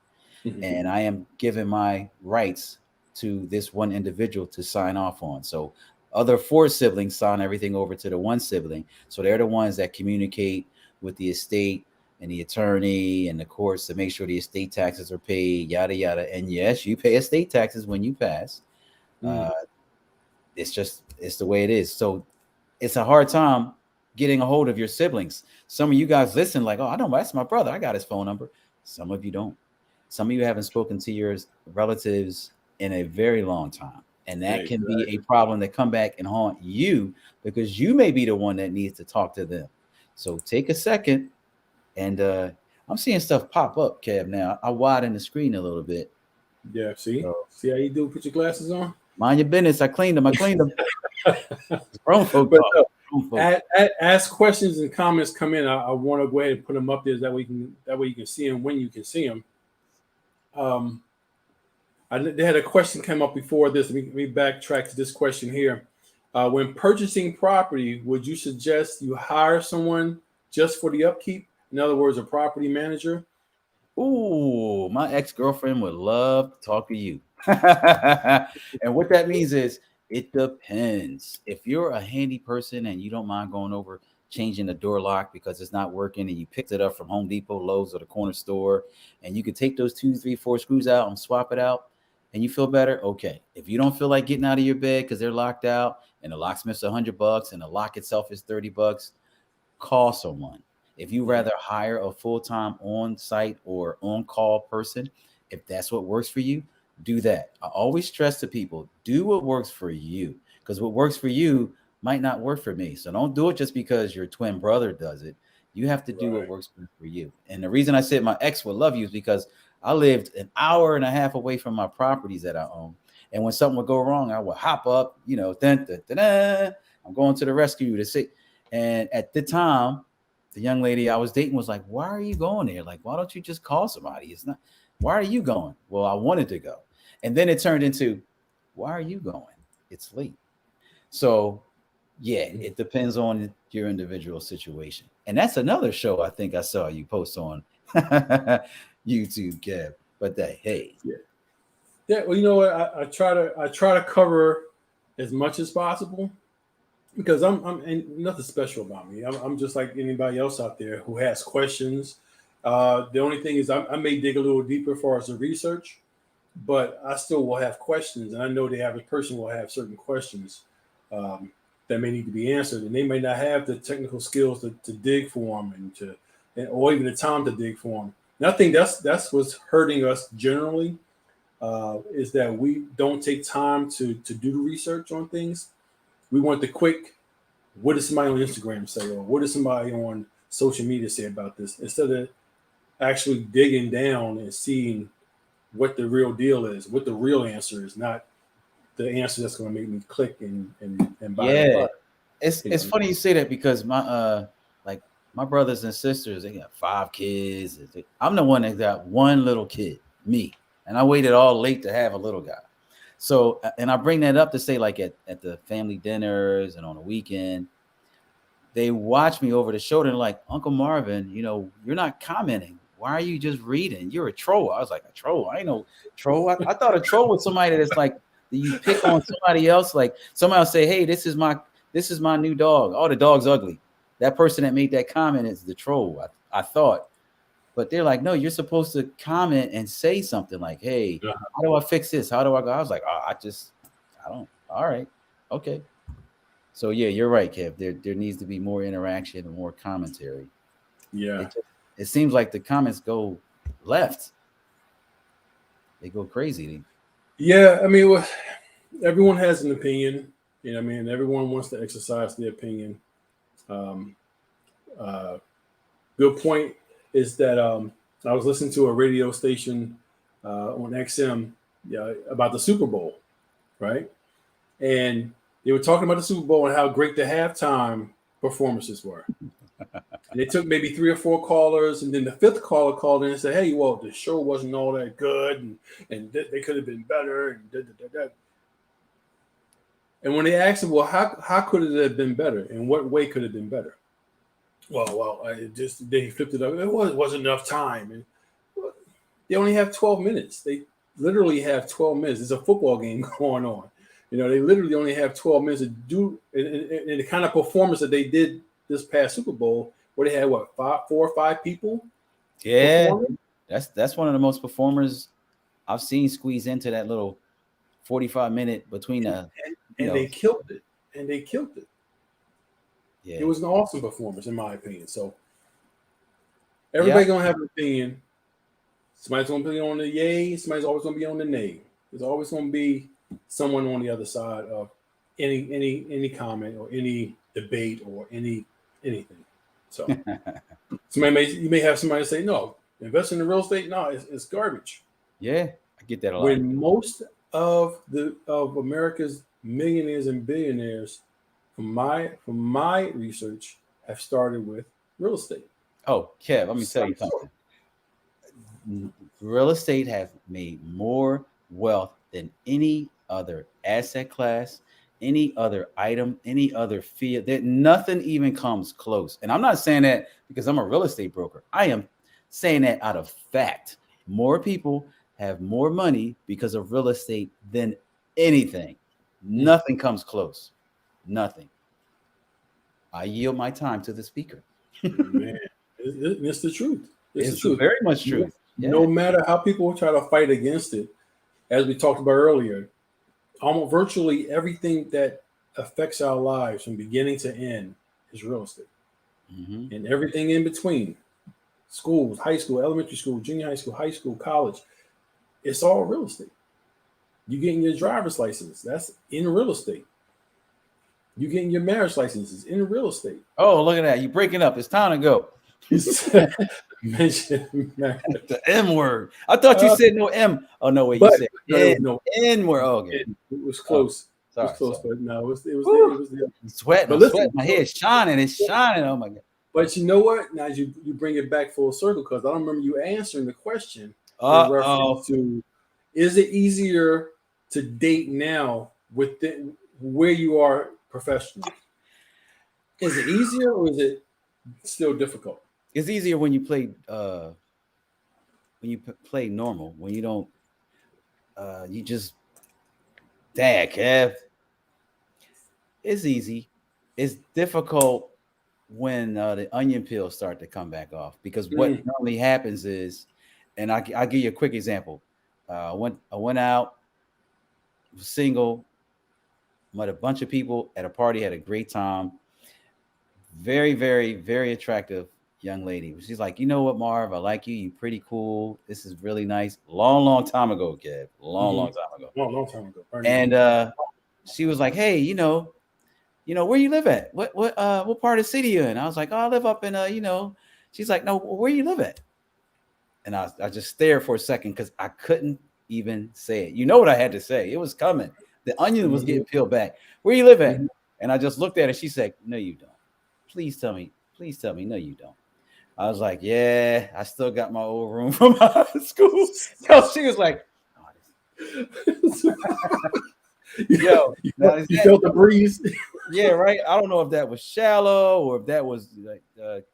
Mm-hmm.
And I am giving my rights to this one individual to sign off on. So other four siblings sign everything over to the one sibling. So they're the ones that communicate with the estate and the attorney and the courts to make sure the estate taxes are paid, yada, yada. And yes, you pay estate taxes when you pass.
Mm.
It's the way it is. So it's a hard time getting a hold of your siblings. Some of you guys listen like, oh, I know that's my brother. I got his phone number. Some of you don't. Some of you haven't spoken to your relatives in a very long time. And that can be a problem that come back and haunt you because you may be the one that needs to talk to them. So take a second. And I'm seeing stuff pop up, Kev, now. I widen the screen a little bit.
Yeah, see how you do? Put your glasses on.
Mind your business. I cleaned them. Grown folk
But as questions and comments come in, I want to go ahead and put them up there that way you can see them when you can see them. They had a question come up before this. Let me backtrack to this question here. When purchasing property, would you suggest you hire someone just for the upkeep? In other words, a property manager?
Ooh, my ex-girlfriend would love to talk to you. And what that means is it depends. If you're a handy person and you don't mind going over changing the door lock because it's not working and you picked it up from Home Depot, Lowe's, or the corner store, and you could take those 2, 3, 4 screws out and swap it out and you feel better, okay. If you don't feel like getting out of your bed because they're locked out and the locksmith's $100 and the lock itself is $30, call someone. If you rather hire a full-time on-site or on-call person, if that's what works for you, do that. I always stress to people, do what works for you, because what works for you might not work for me. So don't do it just because your twin brother does it. You have to do what works for you. And the reason I said my ex would love you is because I lived an hour and a half away from my properties that I own. And when something would go wrong, I would hop up, I'm going to the rescue to see. And at the time, the young lady I was dating was like, why are you going there? Like, why don't you just call somebody? It's not, why are you going? Well, I wanted to go. And then it turned into, why are you going? It's late. So, yeah, it depends on your individual situation. And that's another show I think I saw you post on YouTube, Kev. But hey.
Yeah, well, you know what? I try to cover as much as possible. Because I'm and nothing special about me. I'm just like anybody else out there who has questions. The only thing is I may dig a little deeper for as a research, but I still will have questions, and I know the average person will have certain questions that may need to be answered, and they may not have the technical skills to dig for them or even the time to dig for them. And I think that's what's hurting us generally is that we don't take time to do the research on things. We want the quick, what does somebody on Instagram say, or what does somebody on social media say about this, instead of actually digging down and seeing what the real deal is, what the real answer is, not the answer that's going to make me click and buy the product.
It's funny you say that because my brothers and sisters, they got 5 kids. I'm the one that got one little kid, me, and I waited all late to have a little guy. So, and I bring that up to say, like at the family dinners and on the weekend, they watch me over the shoulder and like, Uncle Marvin, you're not commenting. Why are you just reading? You're a troll. I was like, a troll? I ain't no troll. I thought a troll was somebody that's like, you pick on somebody else. Like somebody will say, hey, this is my new dog. Oh, the dog's ugly. That person that made that comment is the troll. I thought. But they're like, no, you're supposed to comment and say something like, hey, how do I fix this? How do I go? I was like, I don't. All right. Okay. So yeah, you're right, Kev. There needs to be more interaction and more commentary.
Yeah.
It seems like the comments go left. They go crazy.
Yeah. I mean, well, everyone has an opinion. You know, what I mean, everyone wants to exercise their opinion. Um, uh, Good point is that I was listening to a radio station on XM, yeah, about the Super Bowl, right? And they were talking about the Super Bowl and how great the halftime performances were. And it took maybe 3 or 4 callers, and then the fifth caller called in and said, "Hey, well, the show wasn't all that good, and they could have been better." And da, da, da, da. And when they asked him, "Well, how could it have been better? In what way could it have been better?" Well, it just they flipped it up. It wasn't enough time, and they only have 12 minutes. They literally have 12 minutes. It's a football game going on. You know, they literally only have 12 minutes to do and the kind of performance that they did this past Super Bowl, where they had what 4 or 5 people
Yeah,
performing,
that's one of the most performers I've seen squeeze into that little 45 minute between
and,
the,
and,
you
and
know,
they killed it. And they killed it. It
yeah,
was an awesome performance, in my opinion. So
yeah,
everybody gonna have an opinion. Somebody's gonna be on the yay. Somebody's always gonna be on the nay. There's always gonna be someone on the other side of any comment or any debate or anything. So you may have somebody say, no, investing in real estate, no, it's garbage.
yeah. I get that a lot.
When most of America's millionaires and billionaires, from my research, have started with real estate.
Oh, Kev, let me tell you
Some sort.
something. Real estate have made more wealth than any other asset class, any other item, any other field. That nothing even comes close. And I'm not saying that because I'm a real estate broker. I am saying that out of fact. More people have more money because of real estate than anything.
Mm,
Nothing comes close. Nothing. I yield my time to the speaker.
man, it's the truth. It's the
It's
truth.
very much
No,
truth. Yeah.
no matter how people try to fight against it, as we talked about earlier, almost virtually everything that affects our lives from beginning to end is real estate,
Hmm.
and everything in between, schools, high school, elementary school, junior high school, college, it's all real estate. You getting your driver's license, that's in real estate. You getting your marriage licenses in real estate.
Oh, look at that. You breaking up. It's time to go.
Mention marriage.
The M word. I thought you
Uh,
said no M. Oh no, wait, you
but
said
no, there was
N.
no.
N word. Oh, okay.
It was
Oh,
close. It was
sorry,
close,
sorry.
but no, it
Woo.
was the.
I'm sweating.
But
I'm sweating.
listen,
My hair's shining. It's shining. Oh my god.
but you know what? Now you bring it back full circle because I don't remember you answering the question in
Oh.
reference to: is it easier to date now with where you are professionally? Is it easier or is it still difficult?
It's easier when you play play normal. When you don't you just dang, Kev. It's easy. It's difficult when the onion peels start to come back off because what
Mm,
normally happens is, and I'll give you a quick example. I went out, was single, met a bunch of people at a party, had a great time. Very, very, very attractive young lady. She's like, you know what, Marv? I like you. You pretty cool. This is really nice. Long, long time ago, Kev. Long,
mm-hmm.
long time ago.
Long time ago.
And she was like, hey, where you live at? What part of the city you in? I was like, oh, I live up in She's like, no, where you live at? And I just stared for a second because I couldn't even say it. You know what I had to say? It was coming. The onion was getting peeled back. Where you live at?
Mm-hmm.
And I just looked at her. She said, no, you don't. Please tell me. Please tell me. No, you don't. I was like, yeah, I still got my old room from high school. So she was like, yo, now is
You
that,
felt the breeze.
yeah, right. I don't know if that was shallow or if that was like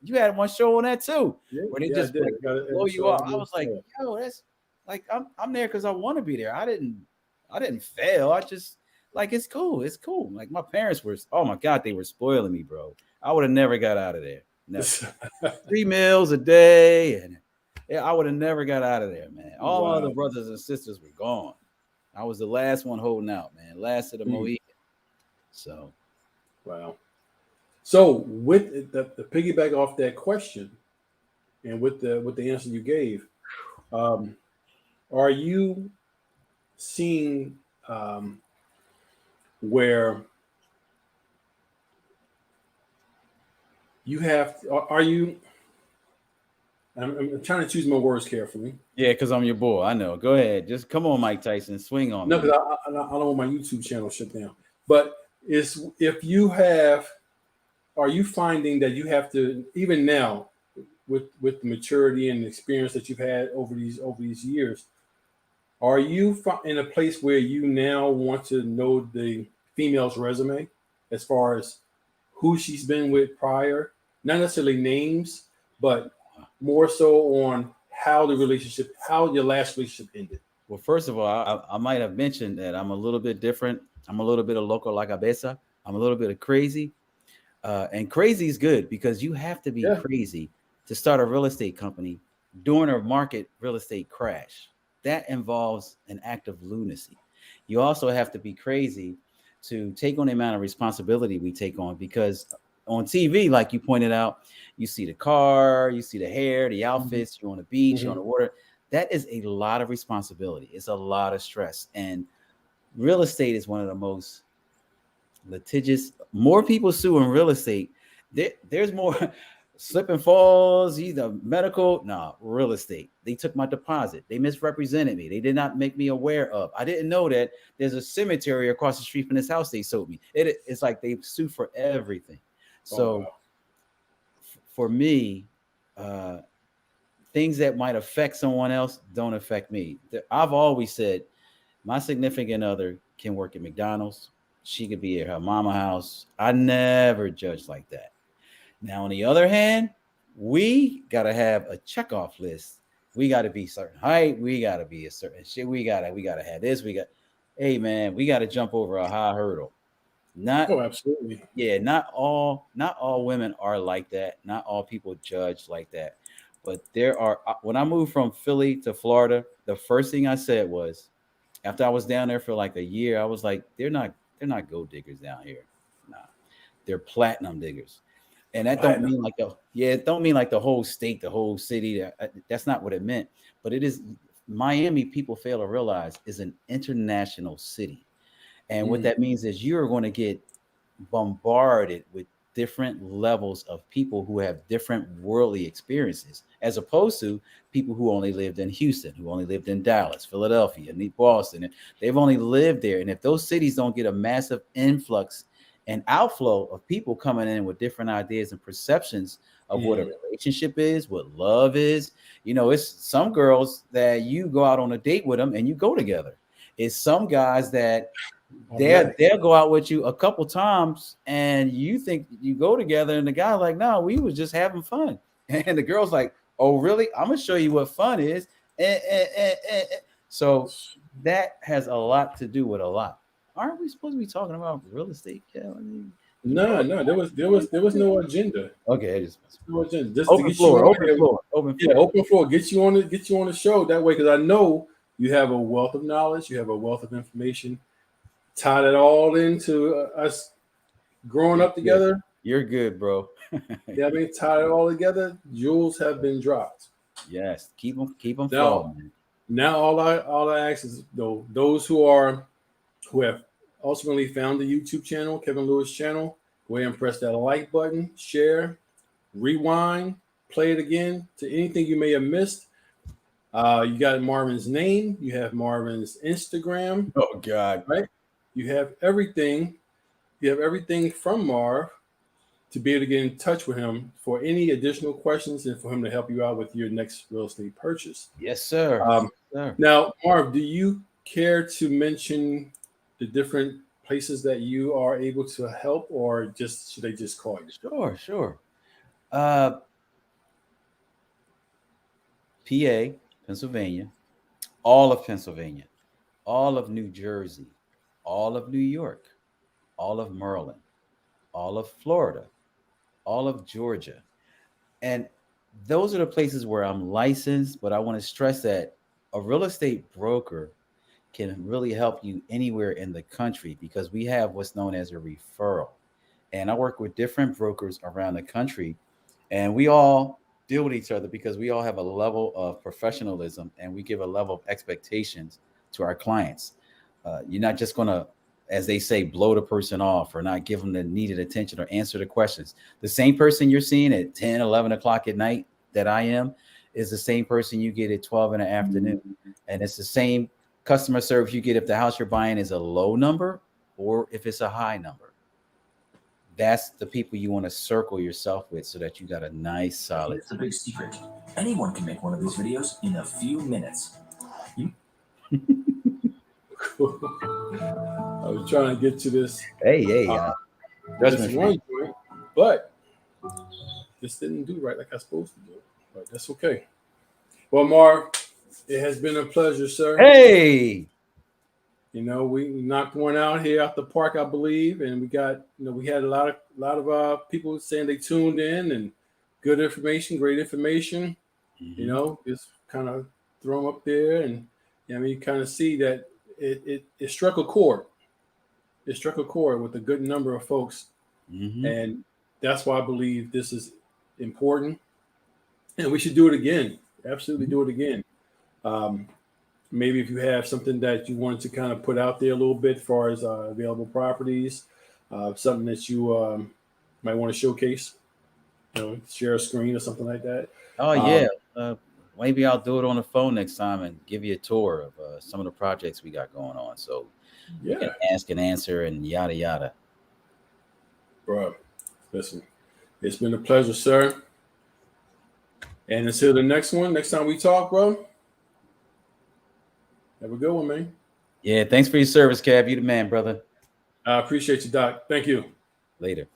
you had one show on that too,
Yeah,
where they
yeah, I
just
did.
like,
Got it.
blow you
So
up. I was like, yo, that's like I'm there because I want to be there. I didn't fail. I just like it's cool. It's cool. Like my parents were, oh my god, they were spoiling me, bro. I would have never got out of there. Never. 3 meals a day, and yeah, I would have never got out of there, man. All my other
Wow.
brothers and sisters were gone. I was the last one holding out, man. Last of the
Mm.
Mohican. So
Wow. So with the piggyback off that question, and with the answer you gave, um, are you seeing where you have? Are you? I'm trying to choose my words carefully.
Yeah, because I'm your boy. I know. Go ahead. Just come on, Mike Tyson. Swing on
No,
me.
because I don't want my YouTube channel shut down. But it's if you have, are you finding that you have to even now with the maturity and experience that you've had over these years? Are you in a place where you now want to know the female's resume as far as who she's been with prior? Not necessarily names, but more so on how your last relationship ended.
Well, first of all, I might have mentioned that I'm a little bit different. I'm a little bit of loco la cabeza. I'm a little bit of crazy. And crazy is good because you have to be
Yeah.
crazy to start a real estate company during a market real estate crash. That involves an act of lunacy. You also have to be crazy to take on the amount of responsibility we take on because on TV, like you pointed out, you see the car, you see the hair, the
Mm-hmm.
outfits, you're on the beach, you're on
Mm-hmm.
the water. That is a lot of responsibility. It's a lot of stress. And real estate is one of the most litigious. More people sue in real estate. There's more slip and falls, either medical. No, real estate. They took my deposit. They misrepresented me. They did not make me aware of. I didn't know that there's a cemetery across the street from this house they sold me. It's like they sue for everything.
Oh
So
wow.
for me, uh, things that might affect someone else don't affect me. I've always said my significant other can work at McDonald's. She could be at her mama house. I never judge like that. Now, on the other hand, we gotta have a checkoff list. We gotta be certain height. We gotta be a certain shit. We gotta have this. Hey man, we gotta jump over a high hurdle. Not
Oh, absolutely.
yeah, not all women are like that. Not all people judge like that. But there are when I moved from Philly to Florida, the first thing I said was after I was down there for like a year, I was like, they're not gold diggers down here. Nah, they're platinum diggers. And that don't
Platinum.
mean like it don't mean like the whole state, the whole city. That's not what it meant. But it is Miami. People fail to realize is an international city, and what
Mm.
that means is you're going to get bombarded with different levels of people who have different worldly experiences, as opposed to people who only lived in Houston, who only lived in Dallas, Philadelphia, and Boston. And they've only lived there. And if those cities don't get a massive influx and outflow of people coming in with different ideas and perceptions of what a
Mm.
relationship is, what love is, it's some girls that you go out on a date with them and you go together. It's some guys that they'll
Automatic.
they'll go out with you a couple times and you think you go together and the guy like, no, we was just having fun. And the girl's like, oh really, I'm gonna show you what fun is. So that has a lot to do with a lot. Aren't we supposed to be talking about real estate? Yeah, I mean, you
No,
brought
no, there was no agenda.
okay, I just
No agenda. Just to
open
get you
floor,
on
open
here.
floor, open
Yeah,
floor.
open floor. Get you on the show that way because I know you have a wealth of knowledge. You have a wealth of information. Tied it all into us growing
You're
up
good.
together.
You're good, bro.
Yeah, I mean, tied it all together. Jewels have been dropped.
Yes, keep them
Now,
flowing, man.
now all I ask is though those who have ultimately found the YouTube channel, Kevin Lewis channel, go ahead and press that like button, share, rewind, play it again to anything you may have missed. You got Marvin's name, you have Marvin's Instagram,
Oh God.
right? You have everything. You have everything from Marv to be able to get in touch with him for any additional questions and for him to help you out with your next real estate purchase.
Yes, sir.
Um,
Yes, sir.
Now, Marv, do you care to mention the different places that you are able to help, or just should they just call you?
Sure, sure. Uh, PA, Pennsylvania, all of Pennsylvania, all of New Jersey, all of New York, all of Maryland, all of Florida, all of Georgia. And those are the places where I'm licensed, but I want to stress that a real estate broker can really help you anywhere in the country because we have what's known as a referral. and I work with different brokers around the country, and we all deal with each other because we all have a level of professionalism and we give a level of expectations to our clients. You're not just going to, as they say, blow the person off or not give them the needed attention or answer the questions. The same person you're seeing at 10, 11 o'clock at night that I am is the same person you get at 12 in the afternoon. And it's the same customer service you get if the house you're buying is a low number or if it's a high number. That's the people you want to circle yourself with so that you got a nice solid.
It's a big secret. Anyone can make one of these videos in a few minutes.
I was trying to get to this.
Hey,
This one joint, but this didn't do right like I was supposed to do. But that's okay. Well, Marv, it has been a pleasure, sir.
Hey,
you know, we knocked one out here at the park, I believe, and we got, you know, we had a lot of people saying they tuned in and good information, great information. You know, just kind of throw them up there, and I mean, you kind of see that it struck a chord. It struck a chord with a good number of folks, and that's why I believe this is important, and we should do it again. Absolutely, do it again. Maybe if you have something that you wanted to kind of put out there a little bit as far as available properties, something that you might want to showcase, you know, share a screen or something like that.
Oh, yeah. Maybe I'll do it on the phone next time and give you a tour of some of the projects we got going on. So you can ask and answer and yada, yada.
Bro, listen, it's been a pleasure, sir. And until the next one, next time we talk, bro, have a good one, man.
Yeah, thanks for your service, Cab. You the man, brother.
I appreciate you, Doc. Thank you.
Later.